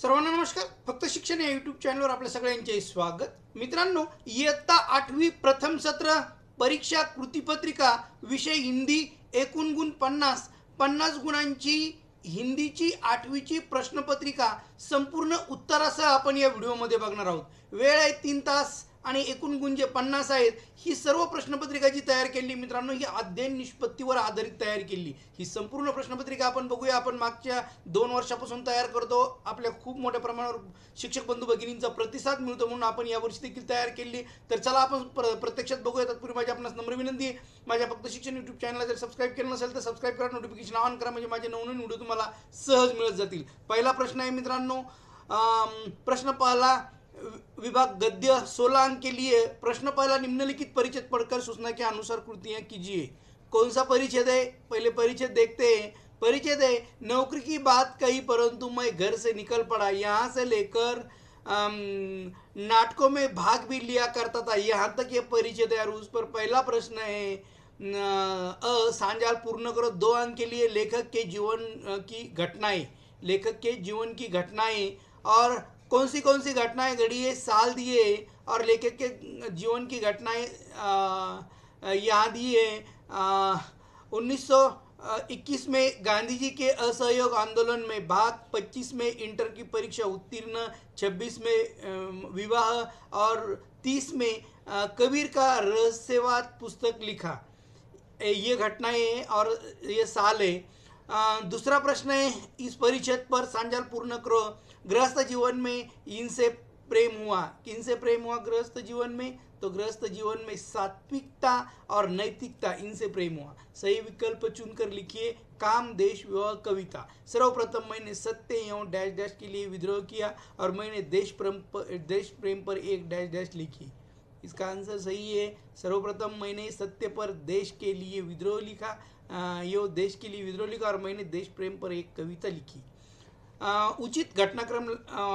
सर्वांना नमस्कार. फक्त शिक्षण या यूट्यूब चॅनलवर आपल्या सगळ्यांचे स्वागत. मित्रांनो, इयत्ता 8वी प्रथम सत्र परीक्षा कृतीपत्रिका विषय हिंदी, एकूण गुण 50, 50 गुणांची हिंदीची 8वीची प्रश्नपत्रिका संपूर्ण उत्तरासह आपण या व्हिडिओमध्ये बघणार आहोत. वेळ आहे 3 तास आणि एकूण गुण जे 50 आहेत. ही सर्व प्रश्नपत्रिका जी तयार केली मित्रांनो, ही अध्ययन निष्पत्तीवर आधारित तयार केली. ही संपूर्ण प्रश्नपत्रिका आपण बघूया. आपण मागच्या 2 वर्षापासून तयार करतो. आपल्या खूप मोठ्या प्रमाणावर शिक्षक बंधू भगिनींचा प्रतिसाद मिळतो म्हणून आपण यावर्षी देखील तयार केली. तर चला आपण प्रत्यक्षात बघूया. तत्पूर्वी माझी आपणास नम्र विनंती आहे, माझ्या फक्त शिक्षण यूट्यूब चॅनलला जर सबस्क्राईब केलं नसेल तर सबस्क्राईब करा, नोटिफिकेशन ऑन करा, म्हणजे माझे नवनवीन व्हिडिओ तुम्हाला सहज मिळत जातील. पहिला प्रश्न आहे मित्रांनो, प्रश्न पहिला विभाग गद्य 16 अंक के लिए. प्रश्न पहला, निम्नलिखित परिच्छेद पढ़कर सूचना के अनुसार कृतियां कीजिए. कौन सा परिच्छेद है? पहले परिच्छेद देखते हैं. परिच्छेद है, नौकरी की बात कही परंतु मैं घर से निकल पड़ा. यहाँ से लेकर नाटकों में भाग भी लिया करता था, यहाँ तक ये परिच्छेद है. और उस पर पहला प्रश्न है, सांजाल पूर्ण करो. 2 अंक के लिए लेखक के जीवन की घटनाएं. लेखक के जीवन की घटनाएं और कौन सी घटनाएं घड़ी है, साल दिए और लेखक के जीवन की घटनाएं यहाँ दी है. 1921 में गांधी जी के असहयोग आंदोलन में भाग, 25 में इंटर की परीक्षा उत्तीर्ण, 26 में विवाह और 30 में कबीर का रहस्यवाद पुस्तक लिखा. ये घटनाएं और ये साल है. दूसरा प्रश्न है, इस परिच्छेद पर सांजाल पूर्ण करो. गृहस्थ जीवन में इनसे प्रेम हुआ. किनसे प्रेम हुआ गृहस्थ जीवन में? तो गृहस्थ जीवन में सात्विकता और नैतिकता, इनसे प्रेम हुआ. सही विकल्प चुनकर लिखिए. काम, देश, विवाह, कविता. सर्वप्रथम मैंने सत्य एवं डैश डैश के लिए विद्रोह किया और मैंने देश प्रेम पर एक डैश डैश लिखी. इसका आंसर सही है. सर्वप्रथम मैंने सत्य पर देश के लिए विद्रोह लिखा, यो देश के लिए विद्रोह लिखा और मैंने देश प्रेम पर एक कविता लिखी. उचित घटनाक्रम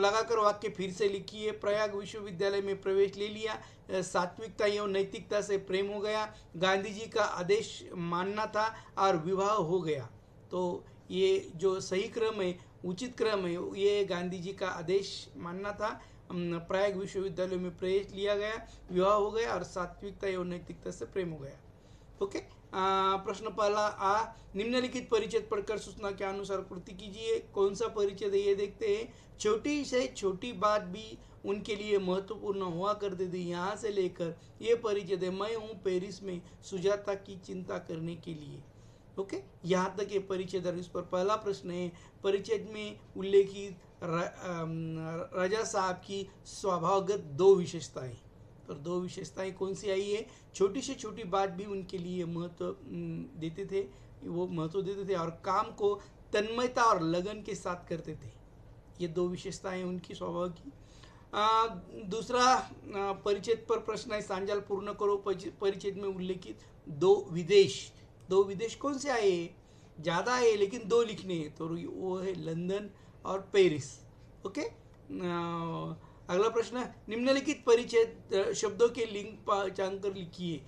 लगाकर वाक्य फिर से लिखिए. प्रयाग विश्वविद्यालय में प्रवेश ले लिया. सात्विकता एवं नैतिकता से प्रेम हो गया. गांधी जी का आदेश मानना था और विवाह हो गया. तो ये जो सही क्रम है, उचित क्रम है, ये गांधी जी का आदेश मानना था, प्रयाग विश्वविद्यालय में प्रवेश लिया गया, विवाह हो गया और सात्विकता एवं नैतिकता से प्रेम हो गया. ओके. प्रश्न पहला आ, निम्नलिखित परिच्छेद पढ़कर सूचना के अनुसार कृति कीजिए. कौन सा परिच्छेद है ये देखते हैं. छोटी से छोटी बात भी उनके लिए महत्वपूर्ण हुआ करती थी. यहाँ से लेकर ये परिच्छेद है, मैं हूँ पेरिस में सुजाता की चिंता करने के लिए. ओके. यहाँ तक ये परिच्छेद. और इस पर पहला प्रश्न है, परिच्छेद में उल्लेखित राजा साहब की स्वभावगत 2 विशेषताएं. और 2 विशेषताएं कौन सी आई है? छोटी से छोटी बात भी उनके लिए महत्व देते थे, वो महत्व देते थे और काम को तन्मयता और लगन के साथ करते थे. ये 2 विशेषताएं उनकी स्वभाव की. दूसरा परिच्छेद पर प्रश्न है, सांजाल पूर्ण करो. परिच्छेद में उल्लेखित 2 विदेश. 2 विदेश कौन से आए? ज़्यादा है लेकिन 2 लिखने हैं, तो वो है लंदन और पेरिस. ओके. अगला प्रश्न, निम्नलिखित परिच्छेद शब्दों के लिंक पहचानकर लिखिए.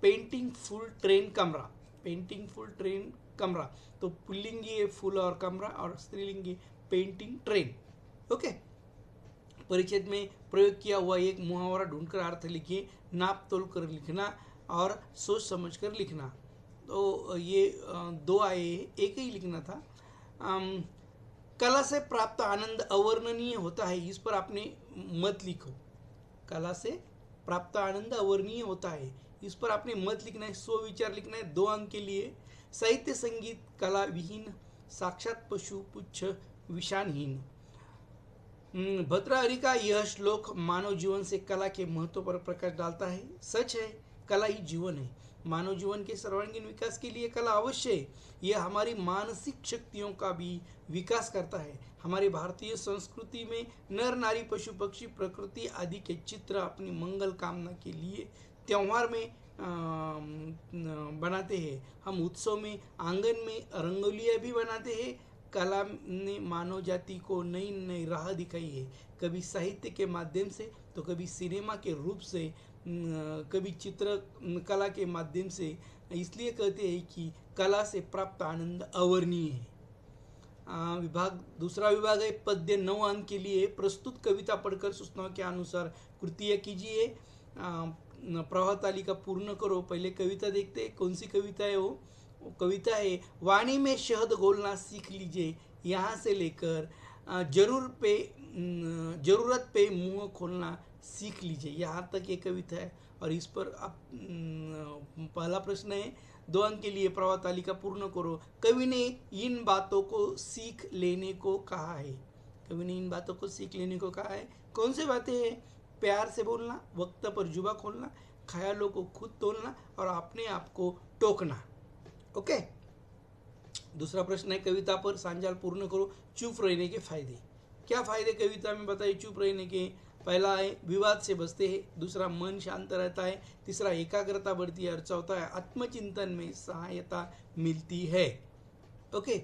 पेंटिंग फुल ट्रेन कमरा. पेंटिंग फुल ट्रेन कमरा, तो पुल्लिंगी है फुल और कमरा और स्त्रीलिंगी पेंटिंग ट्रेन. ओके. परिच्छेद में प्रयोग किया हुआ एक मुहावरा ढूंढकर अर्थ लिखिए. नाप तोल कर लिखना और सोच समझ कर लिखना. तो ये 2 आए, एक ही लिखना था. कला से प्राप्त आनंद अवर्णनीय होता है. इस पर आपने मत लिखो. कला से प्राप्त आनंद अवर्णनीय होता है, इस पर आपने मत लिखना है. 100 विचार लिखना है. 2 अंक के लिए. साहित्य संगीत कला विहीन, साक्षात पशु पुच्छ विषाणहीन. भर्तृहरि का यह श्लोक मानव जीवन से कला के महत्व पर प्रकाश डालता है. सच है, कला ही जीवन है. मानव जीवन के सर्वांगीण विकास के लिए कला अवश्य है. यह हमारी मानसिक शक्तियों का भी विकास करता है. हमारी भारतीय संस्कृति में नर नारी पशु पक्षी प्रकृति आदि के चित्र अपनी मंगल कामना के लिए त्यौहार में बनाते हैं. हम उत्सव में आंगन में रंगोलियाँ भी बनाते हैं. कला ने मानव जाति को नई नई राह दिखाई है. कभी साहित्य के माध्यम से, तो कभी सिनेमा के रूप से, कभी चित्र कला के माध्यम से. इसलिए कहते हैं कि कला से प्राप्त आनंद अवर्णनीय है. दूसरा विभाग है पद्य 9 अंक के लिए। प्रस्तुत कविता पढ़कर सूचनाओं के अनुसार कृतियाँ कीजिए। प्रवाह तालिका पूर्ण करो। पहले कविता देखते हैं, कौन सी कविता है वो कविता है वाणी में शहद घोलना सीख लीजिए। यहाँ से लेकर जरूरत पे मुंह खोलना सीख लीजिए, यहाँ तक ये कविता है। और इस पर आप पहला प्रश्न है 2 अंक के लिए। प्रवाह तालिका पूर्ण करो। कवि ने इन बातों को सीख लेने को कहा है। कवि ने इन बातों को सीख लेने को कहा है। कौन सी बातें हैं? प्यार से बोलना, वक्त पर जुबा खोलना, ख्यालों को खुद तोलना और अपने आप को टोकना। ओके। दूसरा प्रश्न है कविता पर सांजाल पूर्ण करो। चुप रहने के फायदे। क्या फायदे कविता में बताइए चुप रहने के? पहला है विवाद से बचते हैं, दूसरा मन शांत रहता है, तीसरा एकाग्रता बढ़ती है और चौथा है आत्मचिंतन में सहायता मिलती है। ओके।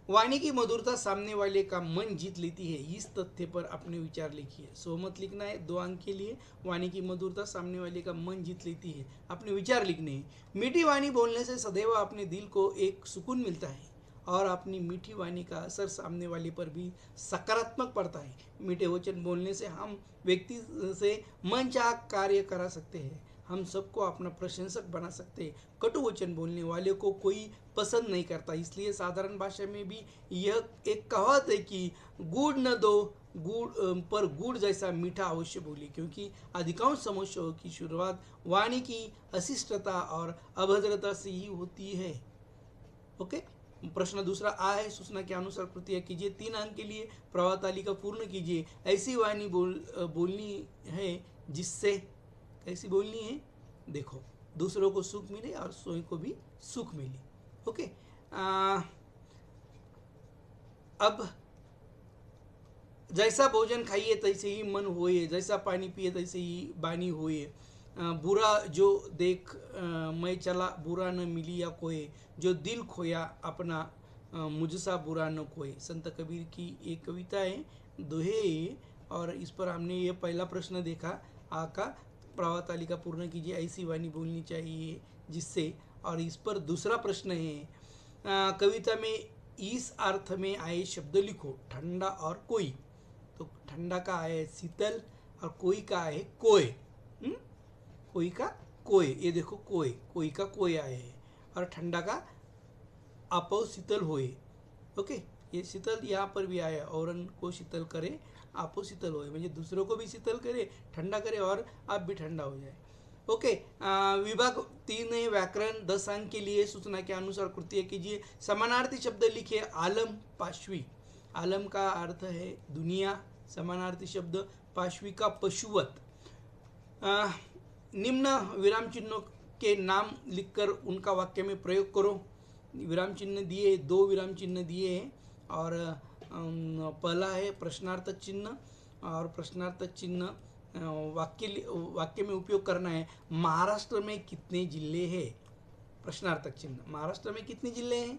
वाणी की मधुरता सामने वाले का मन जीत लेती है। इस तथ्य पर अपने विचार लिखिए। सहमत लिखना है 2 अंक के लिए। वाणी की मधुरता सामने वाले का मन जीत लेती है, अपने विचार लिखने हैं। मीठी वाणी बोलने से सदैव अपने दिल को एक सुकून मिलता है और अपनी मीठी वाणी का असर सामने वाले पर भी सकारात्मक पड़ता है। मीठे वचन बोलने से हम व्यक्ति से मनचाहा कार्य करा सकते हैं। हम सबको अपना प्रशंसक बना सकते हैं। कटु वचन बोलने वाले को कोई पसंद नहीं करता, इसलिए साधारण भाषा में भी यह एक कहावत है कि गुड़ न दो गुड़ गुड़ जैसा मीठा अवश्य बोलिए, क्योंकि अधिकांश समस्याओं की शुरुआत वाणी की अशिष्टता और अभद्रता से ही होती है। ओके। प्रश्न दूसरा आ है सूचना के अनुसार कृतियाँ कीजिए। 3 अंक के लिए। प्रवाह तालिका पूर्ण कीजिए। ऐसी वाणी बोलनी है जिससे कैसी बोलनी है? देखो, दूसरों को सुख मिले और स्वयं को भी सुख मिले। ओके। अब जैसा भोजन खाइए तैसे ही मन होए, जैसा पानी पिए तैसे ही वाणी होए। बुरा जो देख मैं चला बुरा न मिली या कोई, जो दिल खोया अपना मुझसा बुरा न कोई। संत कबीर की एक कविता है, दोहे। और इस पर हमने ये पहला प्रश्न देखा आका प्रवाह तालिका पूर्ण कीजिए। ऐसी वाणी बोलनी चाहिए जिससे। और इस पर दूसरा प्रश्न है कविता में इस अर्थ में आए शब्द लिखो। ठंडा और कोई। तो ठंडा का है शीतल और कोई का है कोय। कोई का कोय, ये देखो कोई का कोय आए है और ठंडा का आपो शीतल होए। ओके। ये शीतल यहाँ पर भी आया, औरन को शीतल करे आपो शीतल होए, म्हणजे दूसरों को भी शीतल करे, ठंडा करे और आप भी ठंडा हो जाए। ओके। विभाग 3 है व्याकरण। 10 अंक के लिए। सूचना के अनुसार कृतियाँ कीजिए। समानार्थी शब्द लिखिए। आलम पाशवी। आलम का अर्थ है दुनिया, समानार्थी शब्द पाशवी का पशुवत। निम्न विराम चिन्हों के नाम लिखकर उनका वाक्य में प्रयोग करो। विराम चिन्ह दिए, 2 विराम चिन्ह दिए हैं और पहला है प्रश्नार्थक चिन्ह और प्रश्नार्थक चिन्ह वाक्य में उपयोग करना है। महाराष्ट्र में कितने जिले हैं? प्रश्नार्थक चिन्ह, महाराष्ट्र में कितने जिले हैं?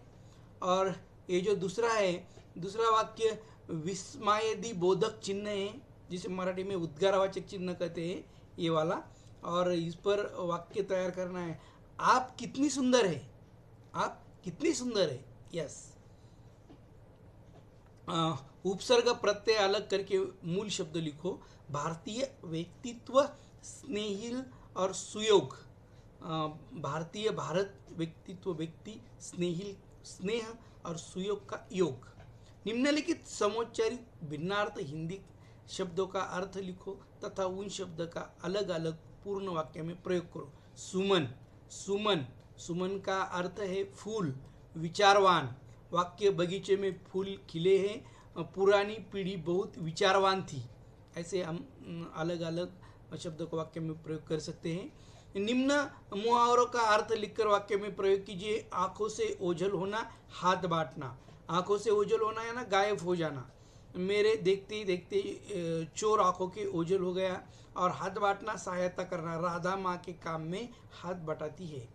और ये जो दूसरा है, दूसरा वाक्य विस्मयादि बोधक चिन्ह है, जिसे मराठी में उद्गारवाचक चिन्ह कहते हैं, ये वाला। और इस पर वाक्य तैयार करना है। आप कितनी सुंदर है। आप कितनी सुंदर है। यस। उपसर्ग प्रत्यय अलग करके मूल शब्द लिखो। भारतीय व्यक्तित्व स्नेहिल और सुयोग। भारतीय भारत व्यक्तित्व व्यक्ति स्नेहिल स्नेह और सुयोग का योग। निम्नलिखित समोच्चारित भिन्नार्थ हिंदी शब्दों का अर्थ लिखो तथा उन शब्द का अलग अलग पूर्ण वाक्य में प्रयोग करो। सुमन। सुमन, सुमन का अर्थ है फूल, विचारवान। वाक्य बगीचे में फूल खिले हैं, पुरानी पीढ़ी बहुत विचारवान थी। ऐसे हम अलग अलग शब्दों को वाक्य में प्रयोग कर सकते हैं। निम्न मुहावरों का अर्थ लिखकर वाक्य में प्रयोग कीजिए। आंखों से ओझल होना, हाथ बांटना। आंखों से ओझल होना है ना, गायब हो जाना। मेरे देखते ही देखते चोर आंखों के ओझल हो गया। और हाथ बांटना, सहायता करना। राधा माँ के काम में हाथ बटाती है।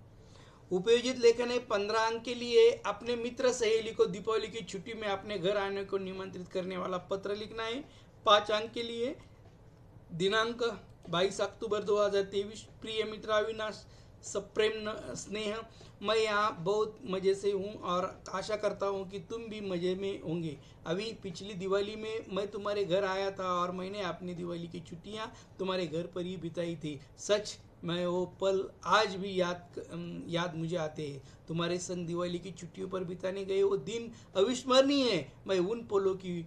उपयोजित लेखन है 15 अंक के लिए। अपने मित्र सहेली को दीपावली की छुट्टी में अपने घर आने को निमंत्रित करने वाला पत्र लिखना है। 5 अंक के लिए। दिनांक 22 अक्टूबर 2023। प्रिय मित्र अविनाश, सब प्रेम स्नेह। मैं यहाँ बहुत मज़े से हूँ और आशा करता हूँ कि तुम भी मज़े में होंगे। अभी पिछली दिवाली में मैं तुम्हारे घर आया था और मैंने अपनी दिवाली की छुट्टियाँ तुम्हारे घर पर ही बिताई थी। सच मैं वो पल आज भी याद मुझे आते हैं। तुम्हारे संग दिवाली की छुट्टियों पर बिताने गए वो दिन अविस्मरणीय है। मैं उन पलों की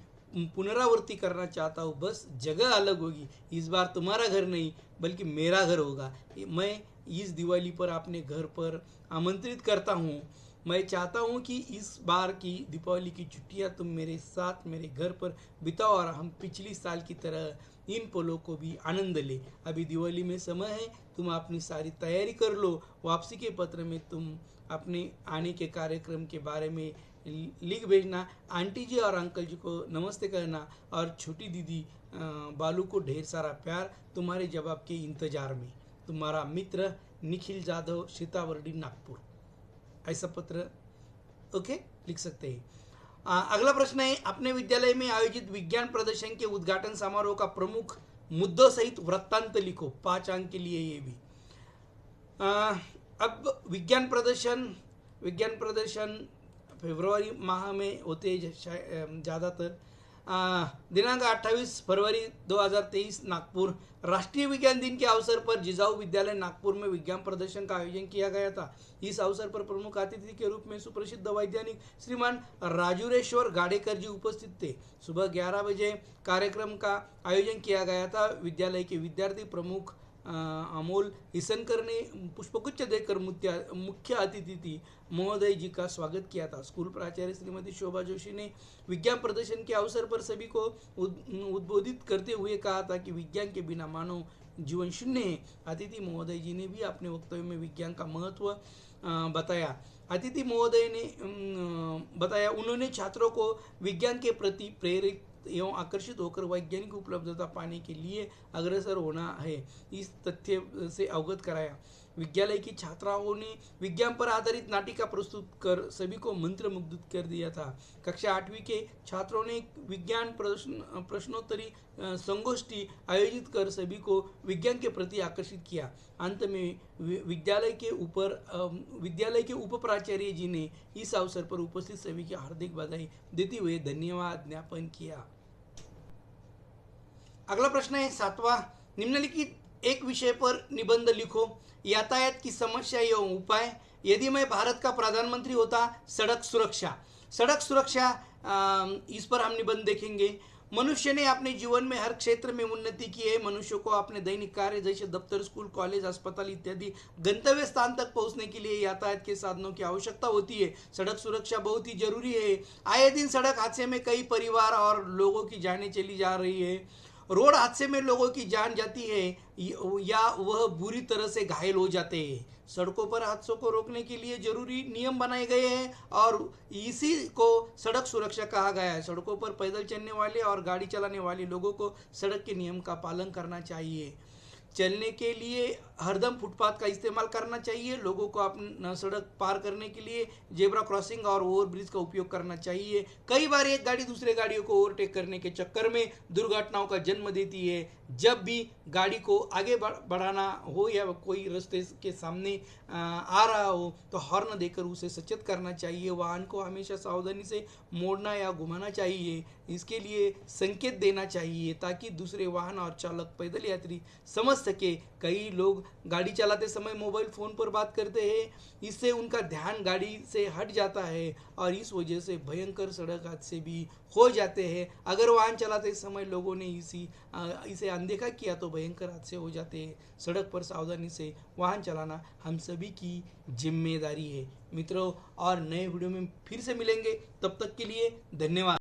पुनरावृत्ति करना चाहता हूँ, बस जगह अलग होगी। इस बार तुम्हारा घर नहीं बल्कि मेरा घर होगा। मैं इस दिवाली पर अपने घर पर आमंत्रित करता हूँ। मैं चाहता हूँ कि इस बार की दीपावली की छुट्टियाँ तुम मेरे साथ मेरे घर पर बिताओ और हम पिछली साल की तरह इन पलों को भी आनंद ले। अभी दिवाली में समय है, तुम अपनी सारी तैयारी कर लो। वापसी के पत्र में तुम अपने आने के कार्यक्रम के बारे में लिख भेजना। आंटी जी और अंकल जी को नमस्ते कहना और छोटी दीदी बालू को ढेर सारा प्यार। तुम्हारे जवाब के इंतजार में, तुम्हारा मित्र निखिल जाधव, सीतावर्डी, नागपुर। ऐसा पत्र ओके लिख सकते हैं। अगला प्रश्न है, अपने विद्यालय में आयोजित विज्ञान प्रदर्शन के उद्घाटन समारोह का प्रमुख मुद्दों सहित वृत्तांत लिखो। 5 अंक के लिए ये भी। अब विज्ञान प्रदर्शन फरवरी माह में होते हैं ज़्यादातर। दिनांक 28 फरवरी 2023 नागपुर। राष्ट्रीय विज्ञान दिन के अवसर पर जिजाऊ विद्यालय नागपुर में विज्ञान प्रदर्शन का आयोजन किया गया था। इस अवसर पर प्रमुख अतिथि के रूप में सुप्रसिद्ध वैज्ञानिक श्रीमान राजुरेश्वर गाडेकर जी उपस्थित थे। सुबह 11 बजे कार्यक्रम का आयोजन किया गया था। विद्यालय के विद्यार्थी प्रमुख अमोल हिसनकर ने पुष्पगुच्छ देकर मुख्य अतिथि महोदय जी का स्वागत किया था। स्कूल प्राचार्य श्रीमती शोभा जोशी ने विज्ञान प्रदर्शन के अवसर पर सभी को उद्बोधित करते हुए कहा था कि विज्ञान के बिना मानव जीवन शून्य है। अतिथि महोदय जी ने भी अपने वक्तव्य में विज्ञान का महत्व बताया। अतिथि महोदय ने बताया उन्होंने छात्रों को विज्ञान के प्रति प्रेरित एवं आकर्षित होकर वैज्ञानिक उपलब्धता पाने के लिए अग्रसर होना है, इस तथ्य से अवगत कराया। विद्यालय की छात्राओं ने विज्ञान पर आधारित नाटिका प्रस्तुत कर सभी को मंत्रमुग्ध कर दिया था। कक्षा 8वीं के छात्रों ने विज्ञान प्रश्नोत्तरी संगोष्ठी आयोजित कर सभी को विज्ञान के प्रति आकर्षित किया। अंत में विद्यालय के उप प्राचार्य जी ने इस अवसर पर उपस्थित सभी की हार्दिक बधाई देते हुए धन्यवाद ज्ञापन किया। अगला प्रश्न है 7वां, निम्नलिखित एक विषय पर निबंध लिखो। यातायात की समस्या एवं उपाय। यदि मैं भारत का प्रधानमंत्री होता, सड़क सुरक्षा इस पर हम निबंध देखेंगे। मनुष्य ने अपने जीवन में हर क्षेत्र में उन्नति की है। मनुष्य को अपने दैनिक कार्य जैसे दफ्तर, स्कूल, कॉलेज, अस्पताल इत्यादि गंतव्य स्थान तक पहुंचने के लिए यातायात के साधनों की आवश्यकता होती है। सड़क सुरक्षा बहुत ही जरूरी है। आए दिन सड़क हादसे में कई परिवार और लोगों की जानें चली जा रही है। रोड हादसे में लोगों की जान जाती है या वह बुरी तरह से घायल हो जाते हैं। सड़कों पर हादसों को रोकने के लिए जरूरी नियम बनाए गए हैं और इसी को सड़क सुरक्षा कहा गया है। सड़कों पर पैदल चलने वाले और गाड़ी चलाने वाले लोगों को सड़क के नियम का पालन करना चाहिए। चलने के लिए हरदम फुटपाथ का इस्तेमाल करना चाहिए। लोगों को अपना सड़क पार करने के लिए जेब्रा क्रॉसिंग और ओवरब्रिज का उपयोग करना चाहिए। कई बार एक गाड़ी दूसरे गाड़ियों को ओवरटेक करने के चक्कर में दुर्घटनाओं का जन्म देती है। जब भी गाड़ी को आगे बढ़ाना हो या कोई रास्ते के सामने आ रहा हो तो हॉर्न देकर उसे सचेत करना चाहिए। वाहन को हमेशा सावधानी से मोड़ना या घुमाना चाहिए। इसके लिए संकेत देना चाहिए ताकि दूसरे वाहन और चालक, पैदल यात्री समझ सके। कई लोग गाड़ी चलाते समय मोबाइल फ़ोन पर बात करते हैं, इससे उनका ध्यान गाड़ी से हट जाता है और इस वजह से भयंकर सड़क हादसे भी हो जाते हैं। अगर वाहन चलाते समय लोगों ने इसे अनदेखा किया तो भयंकर हादसे हो जाते हैं। सड़क पर सावधानी से वाहन चलाना हम सभी की जिम्मेदारी है। मित्रों, और नए वीडियो में फिर से मिलेंगे, तब तक के लिए धन्यवाद।